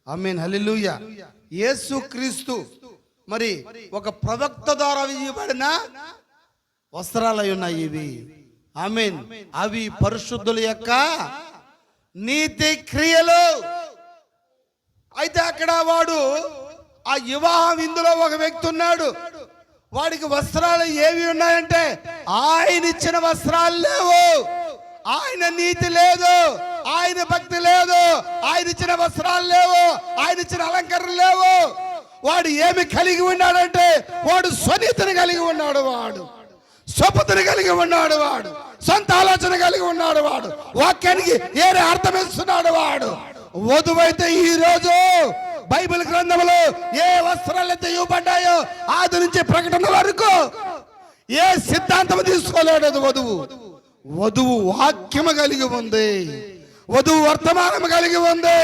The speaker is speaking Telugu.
ఆమేన్, హల్లెలూయా. యేసుక్రీస్తు మరి ఒక ప్రవక్త ద్వారా ఇవ్వబడిన వస్త్రాలై ఉన్నాయి ఇవి. ఆమేన్. అవి పరిశుద్ధుల యొక్క నీతి క్రియలు. అయితే అక్కడ వాడు ఆ వివాహం ఇందులో ఒక వ్యక్తి ఉన్నాడు. వాడికి వస్త్రాలు ఏవి ఉన్నాయంటే ఆయన ఇచ్చిన వస్త్రాలు లేవు, ఆయన నీతి లేదు, ఆయన భక్తి లేదు, ఆయన ఇచ్చిన వస్త్రాలు లేవు, ఆయన ఇచ్చిన అలంకరణ లేవు. వాడు ఏమి కలిగి ఉన్నాడంటే వాడు స్వనీతిని కలిగి ఉన్నాడు, వాడు స్వపతిని కలిగి ఉన్నాడు, వాడు సొంత ఆలోచన కలిగి ఉన్నాడు, వాడు వాక్యానికి ఏరే అర్థం ఇస్తున్నాడు. వాడు వధువైతే ఈ రోజు బైబిల్ గ్రంథంలో ఏ వస్త్రాలు అయితే ఇవ్వబడ్డాయో ఆది నుంచి ప్రకటన వరకు ఏ సిద్ధాంతం తీసుకోలేడు వధువు. వధువు వాక్యము కలిగి ఉంది, వధువు వర్తమానం కలిగి ఉంది.